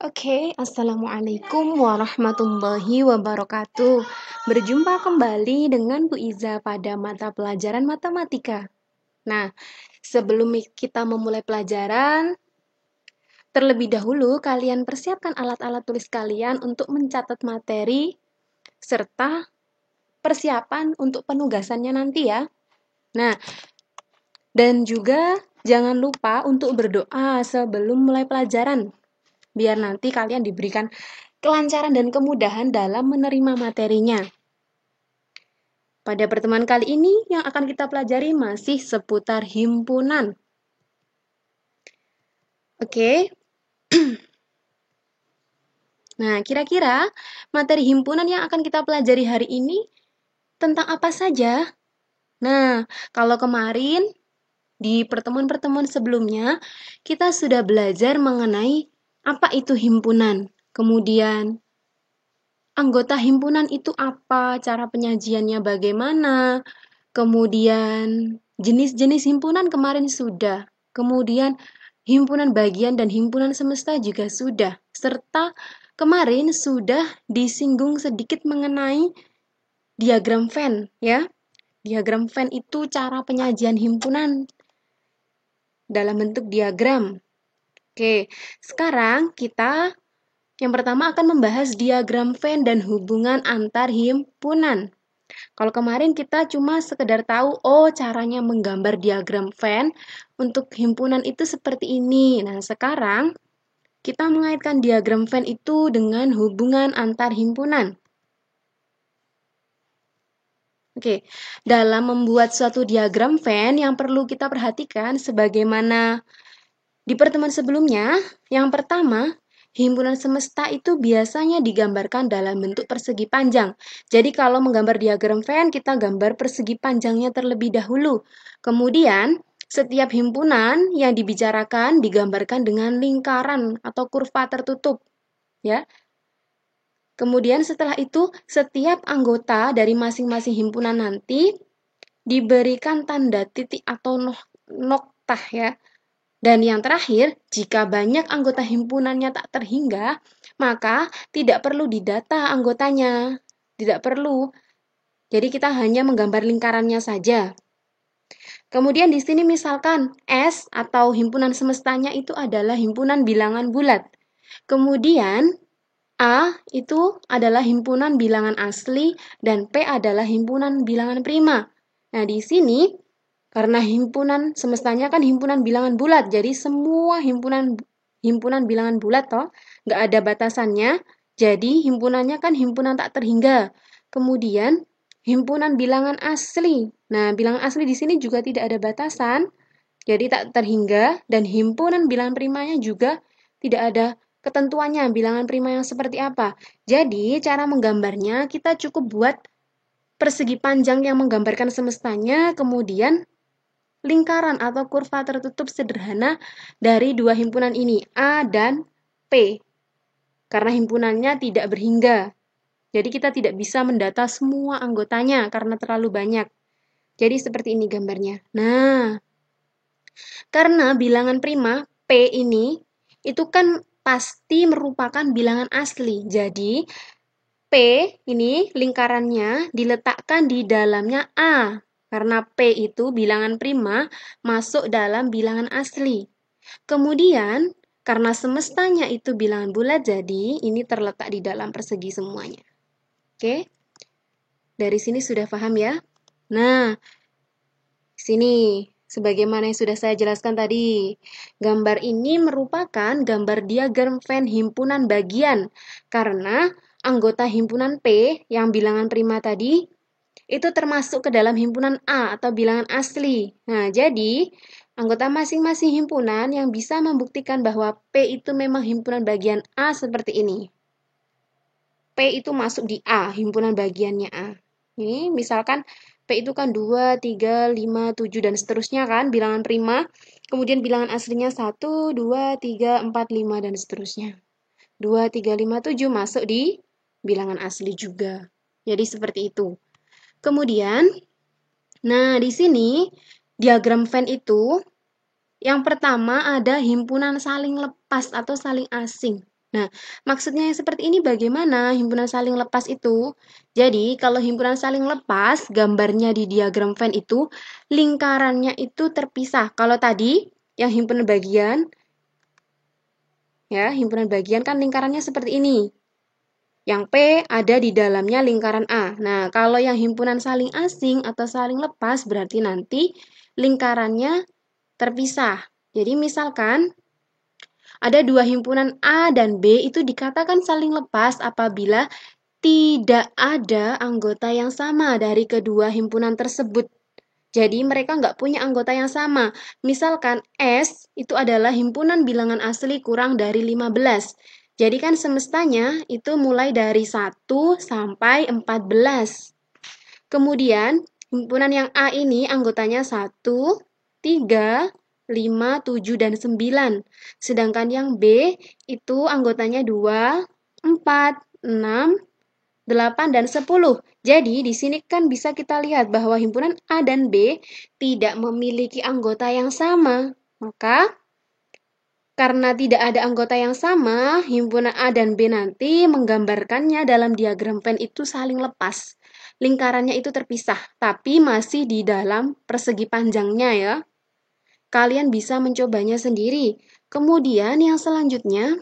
Assalamualaikum warahmatullahi wabarakatuh. Berjumpa kembali dengan Bu Iza pada mata pelajaran matematika. Nah, sebelum kita memulai pelajaran, terlebih dahulu kalian persiapkan alat-alat tulis kalian untuk mencatat materi serta persiapan untuk penugasannya nanti ya. Nah, dan juga jangan lupa untuk berdoa sebelum mulai pelajaran, biar nanti kalian diberikan kelancaran dan kemudahan dalam menerima materinya. Pada pertemuan kali ini yang akan kita pelajari masih seputar himpunan. Oke. Nah, kira-kira materi himpunan yang akan kita pelajari hari ini tentang apa saja? Nah, kalau kemarin di pertemuan-pertemuan sebelumnya, kita sudah belajar mengenai apa itu himpunan. Kemudian, anggota himpunan itu apa, cara penyajiannya bagaimana, kemudian jenis-jenis himpunan kemarin sudah, kemudian himpunan bagian dan himpunan semesta juga sudah, serta kemarin sudah disinggung sedikit mengenai diagram Venn ya. Diagram Venn itu cara penyajian himpunan dalam bentuk diagram. Oke, sekarang kita yang pertama akan membahas diagram Venn dan hubungan antar himpunan. Kalau kemarin kita cuma sekedar tahu, caranya menggambar diagram Venn untuk himpunan itu seperti ini. Nah, sekarang kita mengaitkan diagram Venn itu dengan hubungan antar himpunan. Oke, dalam membuat suatu diagram Venn yang perlu kita perhatikan sebagaimana di pertemuan sebelumnya, yang pertama, himpunan semesta itu biasanya digambarkan dalam bentuk persegi panjang. Jadi kalau menggambar diagram Venn, kita gambar persegi panjangnya terlebih dahulu. Kemudian, setiap himpunan yang dibicarakan digambarkan dengan lingkaran atau kurva tertutup. Ya. Kemudian setelah itu, setiap anggota dari masing-masing himpunan nanti diberikan tanda titik atau noktah ya. Dan yang terakhir, jika banyak anggota himpunannya tak terhingga, maka tidak perlu didata anggotanya. Tidak perlu. Jadi kita hanya menggambar lingkarannya saja. Kemudian di sini misalkan S atau himpunan semestanya itu adalah himpunan bilangan bulat. Kemudian A itu adalah himpunan bilangan asli dan P adalah himpunan bilangan prima. Nah, di sini karena himpunan semestanya kan himpunan bilangan bulat, jadi semua himpunan bilangan bulat toh, nggak ada batasannya. Jadi himpunannya kan himpunan tak terhingga. Kemudian himpunan bilangan asli. Nah, bilangan asli di sini juga tidak ada batasan, jadi tak terhingga, dan himpunan bilangan primanya juga tidak ada ketentuannya bilangan prima yang seperti apa. Jadi, cara menggambarnya kita cukup buat persegi panjang yang menggambarkan semestanya, kemudian lingkaran atau kurva tertutup sederhana dari dua himpunan ini, A dan P. Karena himpunannya tidak berhingga. Jadi kita tidak bisa mendata semua anggotanya karena terlalu banyak. Jadi seperti ini gambarnya. Nah, karena bilangan prima P ini itu kan pasti merupakan bilangan asli. Jadi P ini lingkarannya diletakkan di dalamnya A. Karena P itu bilangan prima masuk dalam bilangan asli. Kemudian karena semestanya itu bilangan bulat, jadi ini terletak di dalam persegi semuanya. Oke? Dari sini sudah paham ya? Nah, sini sebagaimana yang sudah saya jelaskan tadi, gambar ini merupakan gambar diagram Venn himpunan bagian karena anggota himpunan P yang bilangan prima tadi itu termasuk ke dalam himpunan A atau bilangan asli. Nah, jadi anggota masing-masing himpunan yang bisa membuktikan bahwa P itu memang himpunan bagian A seperti ini. P itu masuk di A, himpunan bagiannya A. Ini misalkan P itu kan 2, 3, 5, 7, dan seterusnya kan, bilangan prima. Kemudian bilangan aslinya 1, 2, 3, 4, 5, dan seterusnya. 2, 3, 5, 7 masuk di bilangan asli juga. Jadi seperti itu. Kemudian, nah di sini diagram Venn itu, yang pertama ada himpunan saling lepas atau saling asing. Nah, maksudnya yang seperti ini bagaimana himpunan saling lepas itu? Jadi, kalau himpunan saling lepas, gambarnya di diagram Venn itu, lingkarannya itu terpisah. Kalau tadi, yang himpunan bagian, ya, himpunan bagian kan lingkarannya seperti ini. Yang P ada di dalamnya lingkaran A. Nah, kalau yang himpunan saling asing atau saling lepas, berarti nanti lingkarannya terpisah. Jadi, misalkan, ada dua himpunan A dan B itu dikatakan saling lepas apabila tidak ada anggota yang sama dari kedua himpunan tersebut. Jadi mereka nggak punya anggota yang sama. Misalkan S itu adalah himpunan bilangan asli kurang dari 15. Jadi kan semestanya itu mulai dari 1 sampai 14. Kemudian himpunan yang A ini anggotanya 1, 3, 5, 7, dan 9. Sedangkan yang B itu anggotanya 2, 4, 6, 8, dan 10. Jadi di sini kan bisa kita lihat bahwa himpunan A dan B tidak memiliki anggota yang sama. Maka karena tidak ada anggota yang sama, himpunan A dan B nanti menggambarkannya dalam diagram Venn itu saling lepas. Lingkarannya itu terpisah, tapi masih di dalam persegi panjangnya ya. Kalian bisa mencobanya sendiri. Kemudian yang selanjutnya,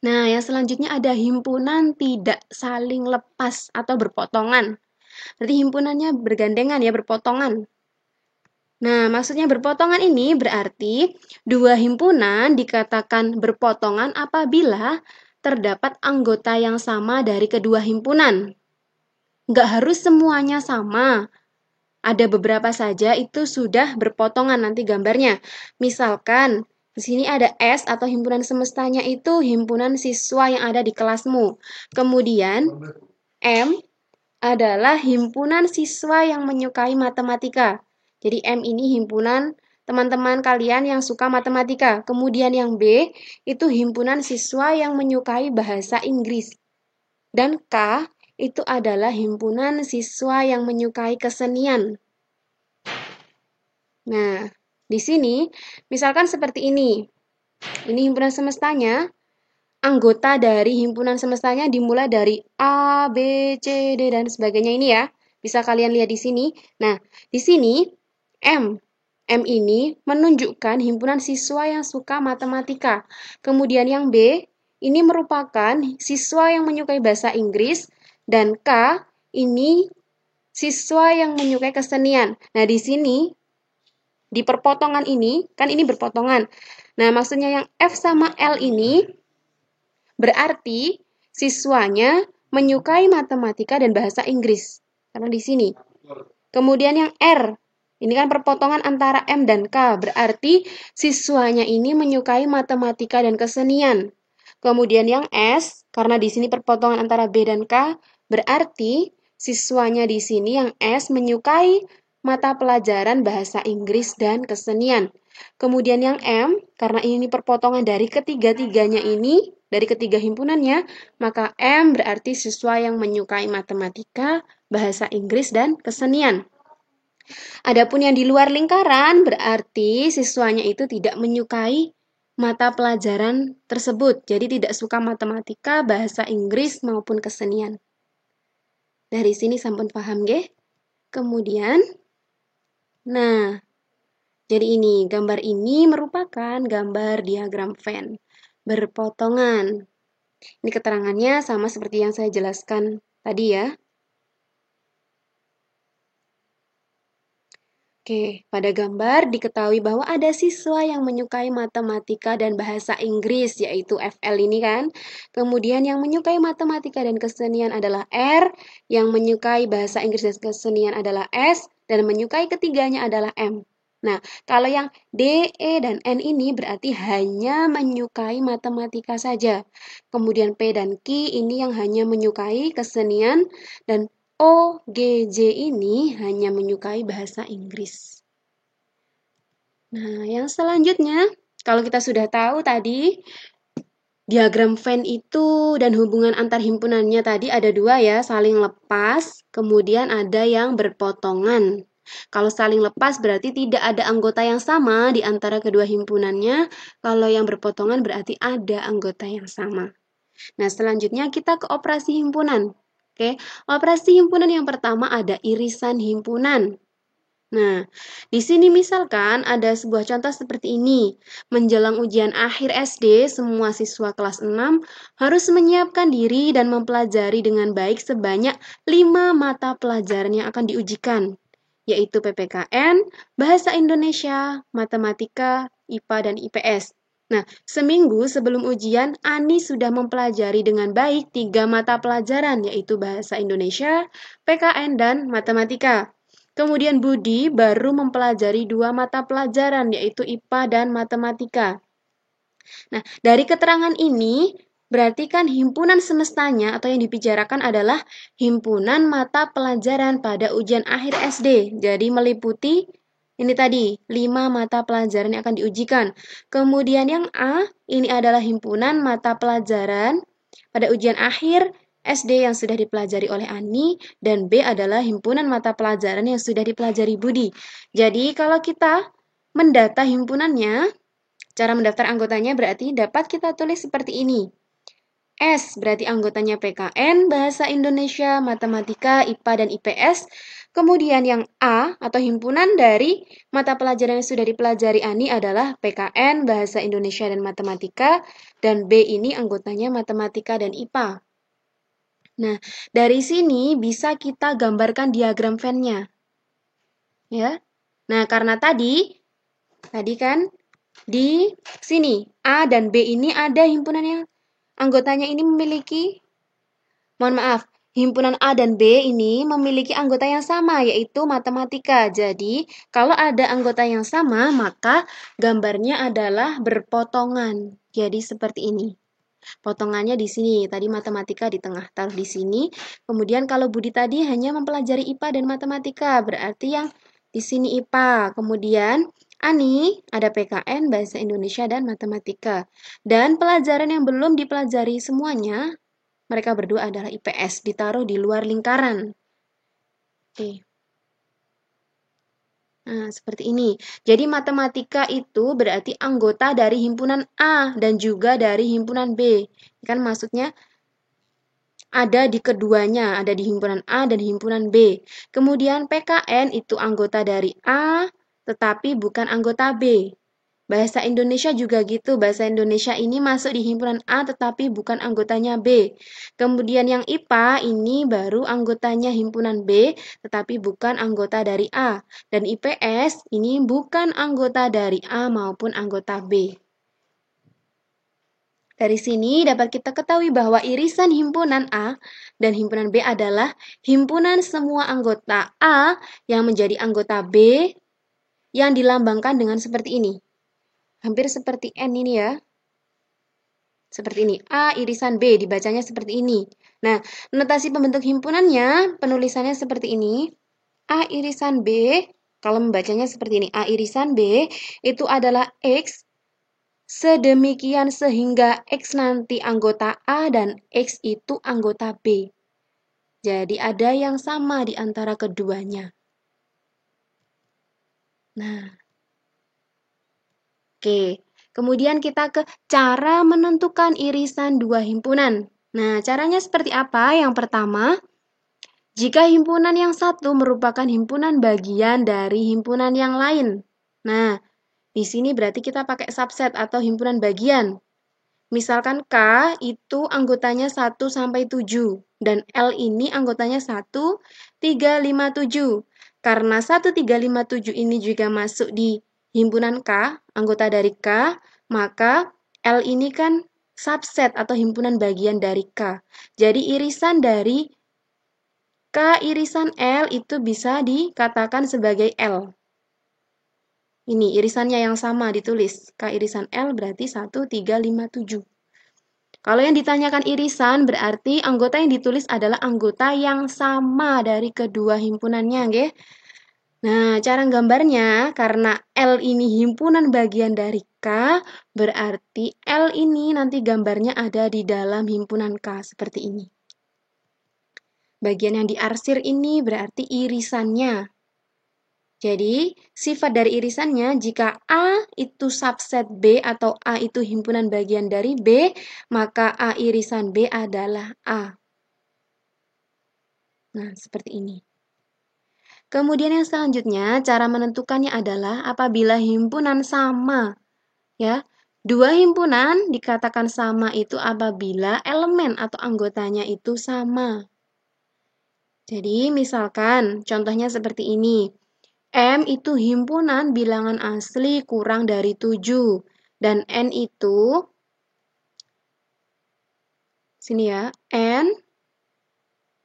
yang selanjutnya ada himpunan tidak saling lepas atau berpotongan. Berarti himpunannya bergandengan ya, berpotongan. Nah, maksudnya berpotongan ini berarti dua himpunan dikatakan berpotongan apabila terdapat anggota yang sama dari kedua himpunan. Nggak harus semuanya sama. Ada beberapa saja itu sudah berpotongan nanti gambarnya. Misalkan, di sini ada S atau himpunan semestanya itu himpunan siswa yang ada di kelasmu. Kemudian, M adalah himpunan siswa yang menyukai matematika. Jadi M ini himpunan teman-teman kalian yang suka matematika. Kemudian yang B itu himpunan siswa yang menyukai bahasa Inggris. Dan K itu adalah himpunan siswa yang menyukai kesenian. Nah, di sini misalkan seperti ini. Ini himpunan semestanya. Anggota dari himpunan semestanya dimulai dari A, B, C, D, dan sebagainya ini ya. Bisa kalian lihat di sini. Nah, di sini M. M ini menunjukkan himpunan siswa yang suka matematika. Kemudian yang B, ini merupakan siswa yang menyukai bahasa Inggris. Dan K, ini siswa yang menyukai kesenian. Nah, di sini, di perpotongan ini, kan ini berpotongan. Nah, maksudnya yang F sama L ini berarti siswanya menyukai matematika dan bahasa Inggris. Karena di sini. Kemudian yang R, ini kan perpotongan antara M dan K, berarti siswanya ini menyukai matematika dan kesenian. Kemudian yang S, karena di sini perpotongan antara B dan K, berarti siswanya di sini yang S menyukai mata pelajaran bahasa Inggris dan kesenian. Kemudian yang M, karena ini perpotongan dari ketiga-tiganya ini, dari ketiga himpunannya, maka M berarti siswa yang menyukai matematika, bahasa Inggris, dan kesenian. Adapun yang di luar lingkaran berarti siswanya itu tidak menyukai mata pelajaran tersebut. Jadi tidak suka matematika, bahasa Inggris, maupun kesenian. Dari sini sampun paham nggih? Kemudian, nah, jadi ini, gambar ini merupakan gambar diagram Venn, berpotongan. Ini keterangannya sama seperti yang saya jelaskan tadi ya. Oke, pada gambar diketahui bahwa ada siswa yang menyukai matematika dan bahasa Inggris, yaitu FL ini kan. Kemudian yang menyukai matematika dan kesenian adalah R, yang menyukai bahasa Inggris dan kesenian adalah S, dan menyukai ketiganya adalah M. Nah, kalau yang D, E, dan N ini berarti hanya menyukai matematika saja. Kemudian P dan Q ini yang hanya menyukai kesenian, dan O, G, J ini hanya menyukai bahasa Inggris. Nah, yang selanjutnya, kalau kita sudah tahu tadi, diagram Venn itu dan hubungan antar himpunannya tadi ada dua ya, saling lepas, kemudian ada yang berpotongan. Kalau saling lepas berarti tidak ada anggota yang sama di antara kedua himpunannya. Kalau yang berpotongan berarti ada anggota yang sama. Nah, selanjutnya kita ke operasi himpunan. Oke, operasi himpunan yang pertama ada irisan himpunan. Nah, di sini misalkan ada sebuah contoh seperti ini. Menjelang ujian akhir SD, semua siswa kelas 6 harus menyiapkan diri dan mempelajari dengan baik sebanyak 5 mata pelajaran yang akan diujikan, yaitu PPKN, Bahasa Indonesia, Matematika, IPA, dan IPS. Nah, seminggu sebelum ujian, Ani sudah mempelajari dengan baik 3 mata pelajaran, yaitu Bahasa Indonesia, PKN, dan Matematika. Kemudian Budi baru mempelajari 2 mata pelajaran, yaitu IPA dan Matematika. Nah, dari keterangan ini, berarti kan himpunan semestanya atau yang dibicarakan adalah himpunan mata pelajaran pada ujian akhir SD. Jadi meliputi ini tadi, 5 mata pelajaran yang akan diujikan. Kemudian yang A, ini adalah himpunan mata pelajaran pada ujian akhir SD yang sudah dipelajari oleh Ani, dan B adalah himpunan mata pelajaran yang sudah dipelajari Budi. Jadi kalau kita mendata himpunannya, cara mendaftar anggotanya berarti dapat kita tulis seperti ini. S berarti anggotanya PKN, Bahasa Indonesia, Matematika, IPA, dan IPS. Kemudian yang A atau himpunan dari mata pelajaran yang sudah dipelajari Ani adalah PKN, Bahasa Indonesia, dan Matematika. Dan B ini anggotanya Matematika dan IPA. Nah, dari sini bisa kita gambarkan diagram Venn-nya. Ya. Nah, karena tadi kan di sini A dan B ini ada himpunan yang anggotanya ini memiliki, mohon maaf, himpunan A dan B ini memiliki anggota yang sama, yaitu matematika. Jadi, kalau ada anggota yang sama, maka gambarnya adalah berpotongan. Jadi, seperti ini. Potongannya di sini, tadi matematika di tengah, taruh di sini. Kemudian kalau Budi tadi hanya mempelajari IPA dan matematika, berarti yang di sini IPA. Kemudian Ani ada PKN, Bahasa Indonesia, dan Matematika. Dan pelajaran yang belum dipelajari semuanya, mereka berdua adalah IPS, ditaruh di luar lingkaran. Oke. Nah, seperti ini. Jadi matematika itu berarti anggota dari himpunan A dan juga dari himpunan B. Kan maksudnya ada di keduanya, ada di himpunan A dan himpunan B. Kemudian PKN itu anggota dari A, tetapi bukan anggota B. Bahasa Indonesia juga gitu, bahasa Indonesia ini masuk di himpunan A tetapi bukan anggotanya B. Kemudian yang IPA ini baru anggotanya himpunan B tetapi bukan anggota dari A. Dan IPS ini bukan anggota dari A maupun anggota B. Dari sini dapat kita ketahui bahwa irisan himpunan A dan himpunan B adalah himpunan semua anggota A yang menjadi anggota B yang dilambangkan dengan seperti ini. Hampir seperti N ini ya. Seperti ini. A irisan B dibacanya seperti ini. Nah, notasi pembentuk himpunannya, penulisannya seperti ini. A irisan B, kalau membacanya seperti ini. A irisan B itu adalah X sedemikian sehingga X nanti anggota A dan X itu anggota B. Jadi ada yang sama di antara keduanya. Nah, oke. Kemudian kita ke cara menentukan irisan dua himpunan. Nah, caranya seperti apa? Yang pertama, jika himpunan yang satu merupakan himpunan bagian dari himpunan yang lain. Nah, di sini berarti kita pakai subset atau himpunan bagian. Misalkan K itu anggotanya 1 sampai 7 dan L ini anggotanya 1, 3, 5, 7. Karena 1, 3, 5, 7 ini juga masuk di himpunan K, anggota dari K, maka L ini kan subset atau himpunan bagian dari K. Jadi irisan dari K irisan L itu bisa dikatakan sebagai L. Ini irisannya yang sama ditulis. K irisan L berarti 1, 3, 5, 7. Kalau yang ditanyakan irisan berarti anggota yang ditulis adalah anggota yang sama dari kedua himpunannya, nggih. Nah, cara gambarnya karena L ini himpunan bagian dari K, berarti L ini nanti gambarnya ada di dalam himpunan K seperti ini. Bagian yang diarsir ini berarti irisannya. Jadi, sifat dari irisannya jika A itu subset B atau A itu himpunan bagian dari B, maka A irisan B adalah A. Nah, seperti ini. Kemudian yang selanjutnya, cara menentukannya adalah apabila himpunan sama. Ya, dua himpunan dikatakan sama itu apabila elemen atau anggotanya itu sama. Jadi, misalkan contohnya seperti ini. M itu himpunan bilangan asli kurang dari 7. Dan N itu, sini ya, N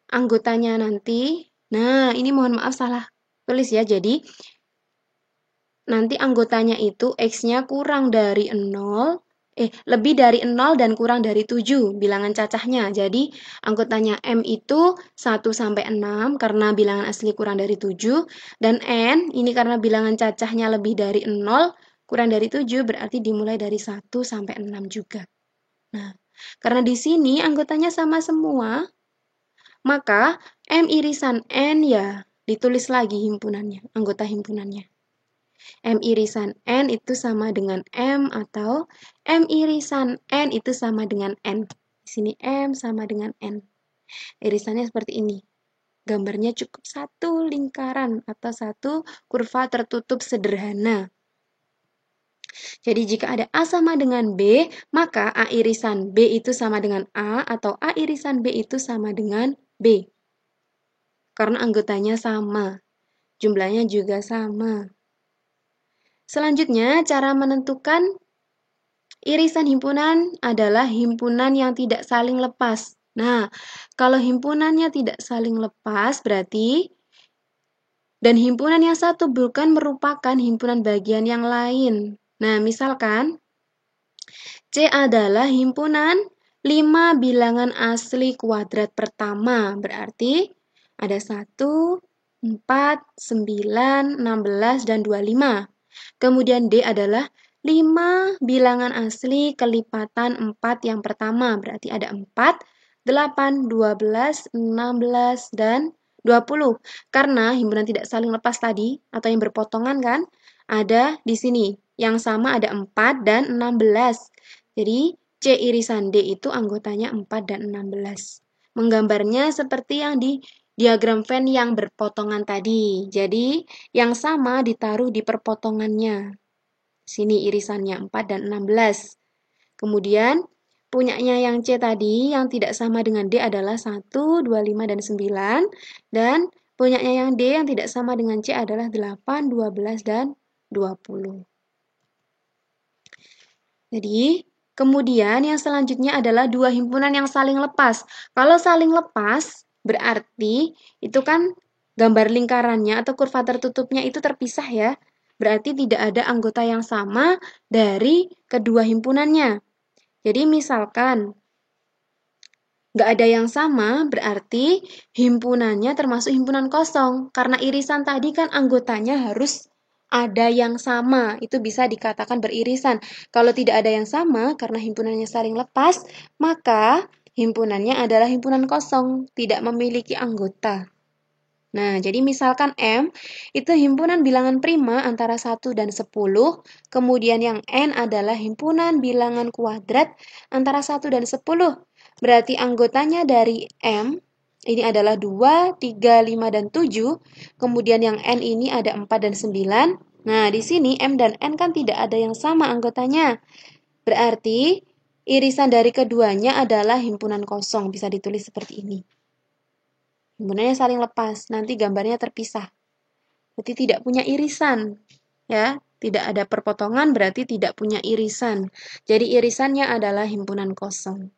anggotanya nanti. Nah, ini mohon maaf salah tulis ya. Jadi, nanti anggotanya itu X-nya kurang dari 0, lebih dari 0 dan kurang dari 7, bilangan cacahnya. Jadi, anggotanya M itu 1 sampai 6 karena bilangan asli kurang dari 7, dan N ini karena bilangan cacahnya lebih dari 0, kurang dari 7 berarti dimulai dari 1 sampai 6 juga. Nah, karena di sini anggotanya sama semua, maka M irisan N ya ditulis lagi himpunannya, anggota himpunannya. M irisan N itu sama dengan M atau M irisan N itu sama dengan N. Di sini M sama dengan N. Irisannya seperti ini. Gambarnya cukup satu lingkaran atau satu kurva tertutup sederhana. Jadi jika ada A sama dengan B, maka A irisan B itu sama dengan A atau A irisan B itu sama dengan B. Karena anggotanya sama, jumlahnya juga sama. Selanjutnya, cara menentukan irisan himpunan adalah himpunan yang tidak saling lepas. Nah, kalau himpunannya tidak saling lepas, berarti dan himpunan yang satu bukan merupakan himpunan bagian yang lain. Nah, misalkan C adalah himpunan 5 bilangan asli kuadrat pertama. Berarti ada 1, 4, 9, 16, dan 25. Kemudian D adalah 5 bilangan asli kelipatan 4 yang pertama. Berarti ada 4, 8, 12, 16, dan 20. Karena himpunan tidak saling lepas tadi, atau yang berpotongan kan, ada di sini. Yang sama ada 4 dan 16. Jadi, C irisan D itu anggotanya 4 dan 16. Menggambarnya seperti yang di diagram Venn yang berpotongan tadi. Jadi, yang sama ditaruh di perpotongannya. Sini irisannya 4 dan 16. Kemudian, punyanya yang C tadi yang tidak sama dengan D adalah 1, 2, 5, dan 9. Dan punyanya yang D yang tidak sama dengan C adalah 8, 12, dan 20. Jadi, kemudian yang selanjutnya adalah dua himpunan yang saling lepas. Kalau saling lepas, berarti itu kan gambar lingkarannya atau kurva tertutupnya itu terpisah ya. Berarti tidak ada anggota yang sama dari kedua himpunannya. Jadi misalkan nggak ada yang sama, berarti himpunannya termasuk himpunan kosong. Karena irisan tadi kan anggotanya harus ada yang sama, itu bisa dikatakan beririsan. Kalau tidak ada yang sama, karena himpunannya saling lepas, maka himpunannya adalah himpunan kosong, tidak memiliki anggota. Nah, jadi misalkan M itu himpunan bilangan prima antara 1 dan 10, kemudian yang N adalah himpunan bilangan kuadrat antara 1 dan 10. Berarti anggotanya dari M ini adalah 2, 3, 5, dan 7. Kemudian yang N ini ada 4 dan 9. Nah, di sini M dan N kan tidak ada yang sama anggotanya. Berarti irisan dari keduanya adalah himpunan kosong. Bisa ditulis seperti ini. Himpunannya saling lepas, nanti gambarnya terpisah. Berarti tidak punya irisan. Ya, tidak ada perpotongan berarti tidak punya irisan. Jadi irisannya adalah himpunan kosong.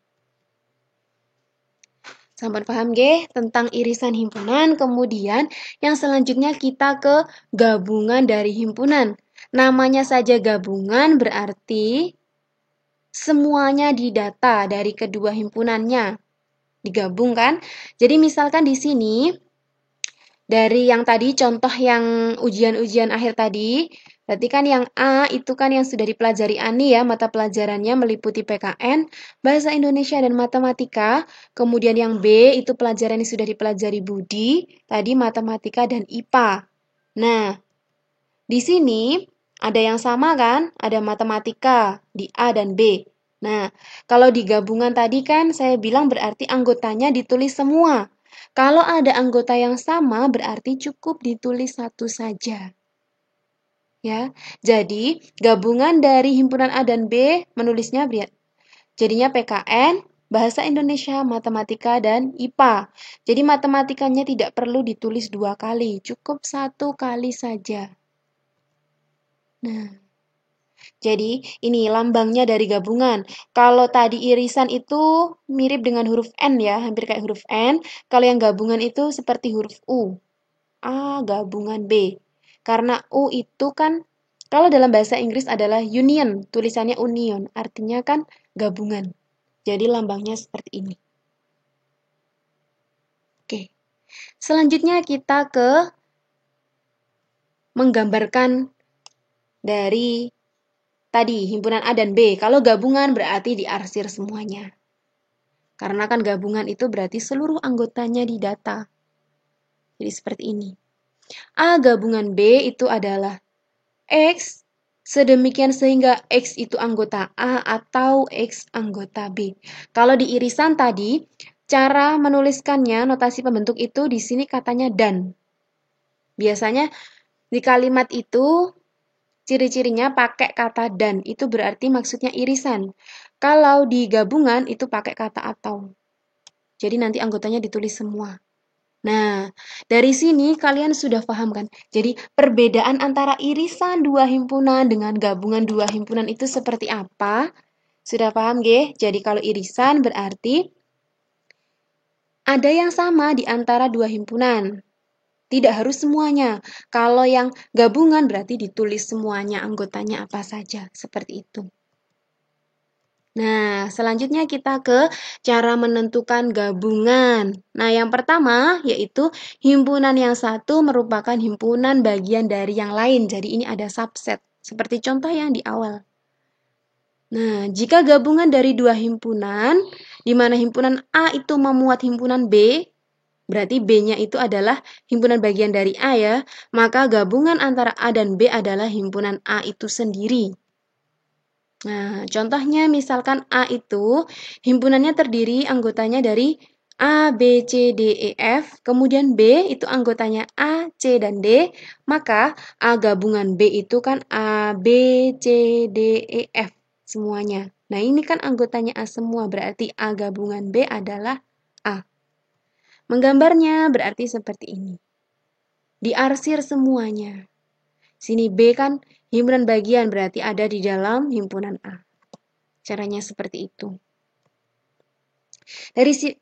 Sampun paham nggih tentang irisan himpunan. Kemudian yang selanjutnya kita ke gabungan dari himpunan. Namanya saja gabungan berarti semuanya didata dari kedua himpunannya. Digabung kan? Jadi misalkan di sini dari yang tadi contoh yang ujian-ujian akhir tadi, berarti kan yang A itu kan yang sudah dipelajari Ani ya, mata pelajarannya meliputi PKN, Bahasa Indonesia dan Matematika. Kemudian yang B itu pelajaran yang sudah dipelajari Budi, tadi Matematika dan IPA. Nah, Di sini ada yang sama kan? Ada matematika di A dan B. Nah, kalau di gabungan tadi kan saya bilang berarti anggotanya ditulis semua. Kalau ada anggota yang sama berarti cukup ditulis satu saja. Ya. Jadi, gabungan dari himpunan A dan B menulisnya jadinya PKN, Bahasa Indonesia, Matematika, dan IPA. Jadi matematikanya tidak perlu ditulis 2 kali, cukup 1 kali saja. Nah, jadi ini lambangnya dari gabungan. Kalau tadi irisan itu mirip dengan huruf N ya, hampir kayak huruf N. Kalau yang gabungan itu seperti huruf U. A gabungan B. Karena U itu kan, kalau dalam bahasa Inggris adalah union, tulisannya union, artinya kan gabungan. Jadi lambangnya seperti ini. Oke. Selanjutnya kita ke menggambarkan dari tadi himpunan A dan B. Kalau gabungan berarti diarsir semuanya. Karena kan gabungan itu berarti seluruh anggotanya didata. Jadi seperti ini. A gabungan B itu adalah X, sedemikian sehingga X itu anggota A atau X anggota B. Kalau di irisan tadi, cara menuliskannya, notasi pembentuk itu di sini katanya dan. Biasanya di kalimat itu ciri-cirinya pakai kata dan, itu berarti maksudnya irisan. Kalau di gabungan itu pakai kata atau. Jadi nanti anggotanya ditulis semua. Nah, dari sini kalian sudah paham kan? Jadi perbedaan antara irisan dua himpunan dengan gabungan dua himpunan itu seperti apa? Sudah paham, Ge? Jadi kalau irisan berarti ada yang sama di antara dua himpunan. Tidak harus semuanya. Kalau yang gabungan berarti ditulis semuanya anggotanya apa saja. Seperti itu. Nah, selanjutnya kita ke cara menentukan gabungan. Nah, yang pertama yaitu himpunan yang satu merupakan himpunan bagian dari yang lain. Jadi ini ada subset, seperti contoh yang di awal. Nah, jika gabungan dari dua himpunan, di mana himpunan A itu memuat himpunan B, berarti B-nya itu adalah himpunan bagian dari A ya, maka gabungan antara A dan B adalah himpunan A itu sendiri. Nah, contohnya misalkan A itu himpunannya terdiri anggotanya dari A, B, C, D, E, F, kemudian B itu anggotanya A, C, dan D, maka A gabungan B itu kan A, B, C, D, E, F semuanya. Nah, ini kan anggotanya A semua, berarti A gabungan B adalah A. Menggambarnya berarti seperti ini. Diarsir semuanya. Sini B kan himpunan bagian berarti ada di dalam himpunan A. Caranya seperti itu.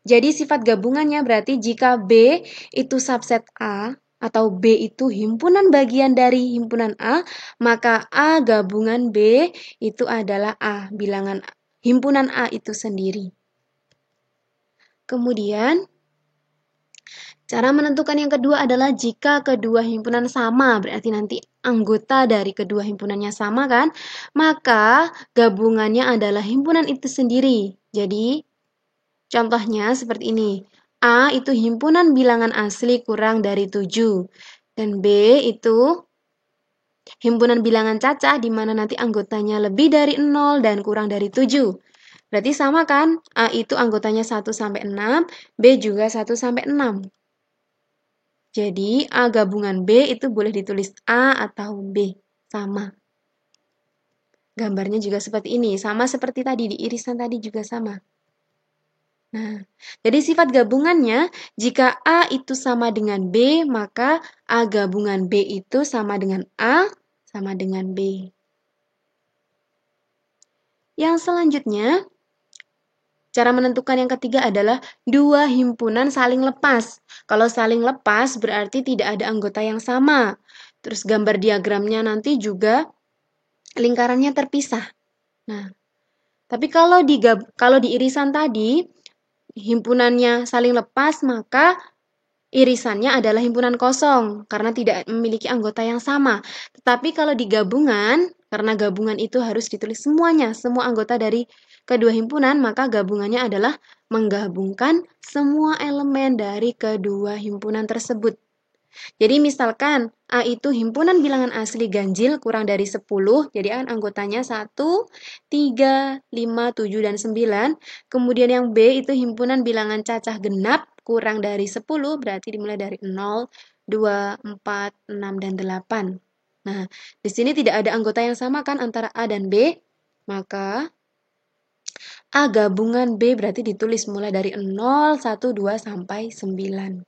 Jadi sifat gabungannya berarti jika B itu subset A atau B itu himpunan bagian dari himpunan A, maka A gabungan B itu adalah A, bilangan himpunan A itu sendiri. Kemudian cara menentukan yang kedua adalah jika kedua himpunan sama, berarti nanti anggota dari kedua himpunannya sama kan, maka gabungannya adalah himpunan itu sendiri. Jadi, contohnya seperti ini. A itu himpunan bilangan asli kurang dari 7. Dan B itu himpunan bilangan cacah di mana nanti anggotanya lebih dari 0 dan kurang dari 7. Berarti sama kan? A itu anggotanya 1 sampai 6, B juga 1 sampai 6. Jadi, A gabungan B itu boleh ditulis A atau B. Sama. Gambarnya juga seperti ini. Sama seperti tadi, di irisan tadi juga sama. Nah, jadi sifat gabungannya, jika A itu sama dengan B, maka A gabungan B itu sama dengan A, sama dengan B. Yang selanjutnya, cara menentukan yang ketiga adalah dua himpunan saling lepas. Kalau saling lepas berarti tidak ada anggota yang sama. Terus gambar diagramnya nanti juga lingkarannya terpisah. Nah, tapi kalau di irisan tadi himpunannya saling lepas, maka irisannya adalah himpunan kosong karena tidak memiliki anggota yang sama. Tetapi kalau di gabungan, karena gabungan itu harus ditulis semuanya, semua anggota dari kedua himpunan, maka gabungannya adalah menggabungkan semua elemen dari kedua himpunan tersebut. Jadi misalkan A itu himpunan bilangan asli ganjil kurang dari 10, jadi kan anggotanya 1, 3, 5, 7, dan 9. Kemudian yang B itu himpunan bilangan cacah genap kurang dari 10, berarti dimulai dari 0, 2, 4, 6, dan 8. Nah, di sini tidak ada anggota yang sama kan antara A dan B, maka A gabungan B berarti ditulis mulai dari 0, 1, 2, sampai 9.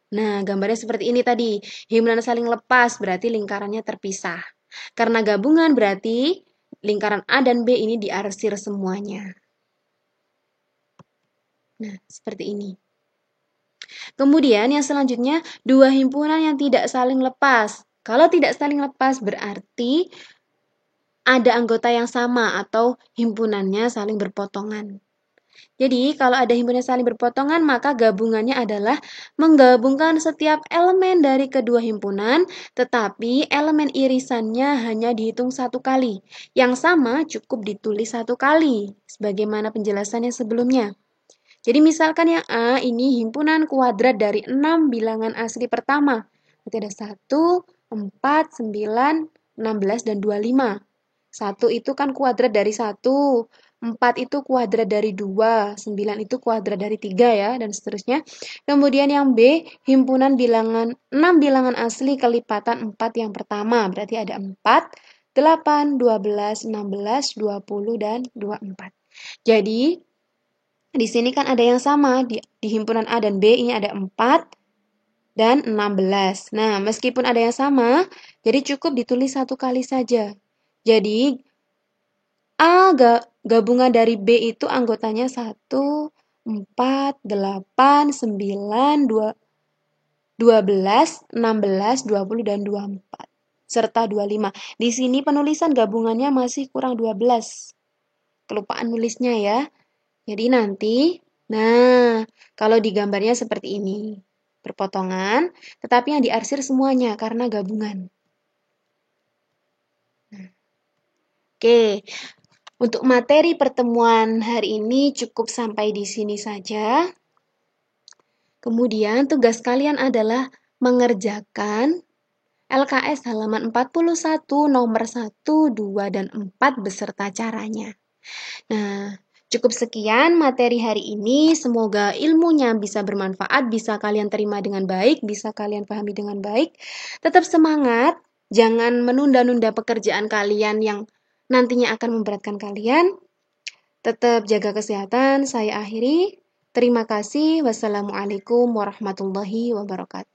Nah, gambarnya seperti ini tadi. Himpunan saling lepas berarti lingkarannya terpisah. Karena gabungan berarti lingkaran A dan B ini diarsir semuanya. Nah, seperti ini. Kemudian yang selanjutnya, dua himpunan yang tidak saling lepas. Kalau tidak saling lepas berarti ada anggota yang sama atau himpunannya saling berpotongan. Jadi, kalau ada himpunan saling berpotongan, maka gabungannya adalah menggabungkan setiap elemen dari kedua himpunan, tetapi elemen irisannya hanya dihitung satu kali. Yang sama cukup ditulis satu kali, sebagaimana penjelasan yang sebelumnya. Jadi, misalkan yang A ini himpunan kuadrat dari 6 bilangan asli pertama. Berarti ada 1, 4, 9, 16, dan 25. 1 itu kan kuadrat dari 1, 4 itu kuadrat dari 2, 9 itu kuadrat dari 3 ya, dan seterusnya. Kemudian yang B, himpunan bilangan 6 bilangan asli kelipatan 4 yang pertama. Berarti ada 4, 8, 12, 16, 20, dan 24. Jadi, di sini kan ada yang sama, di himpunan A dan B ini ada 4 dan 16. Nah, meskipun ada yang sama, jadi cukup ditulis satu kali saja. Jadi, A gabungan dari B itu anggotanya 1, 4, 8, 9, 12, 16, 20, dan 24. Serta 25. Di sini penulisan gabungannya masih kurang 12. Kelupaan nulisnya ya. Jadi nanti, nah, kalau di gambarnya seperti ini. Berpotongan, tetapi yang diarsir semuanya karena gabungan. Oke, untuk materi pertemuan hari ini cukup sampai di sini saja. Kemudian tugas kalian adalah mengerjakan LKS halaman 41 nomor 1, 2, dan 4 beserta caranya. Nah, cukup sekian materi hari ini. Semoga ilmunya bisa bermanfaat, bisa kalian terima dengan baik, bisa kalian pahami dengan baik. Tetap semangat, jangan menunda-nunda pekerjaan kalian yang nantinya akan memberatkan kalian. Tetap jaga kesehatan. Saya akhiri. Terima kasih. Wassalamualaikum warahmatullahi wabarakatuh.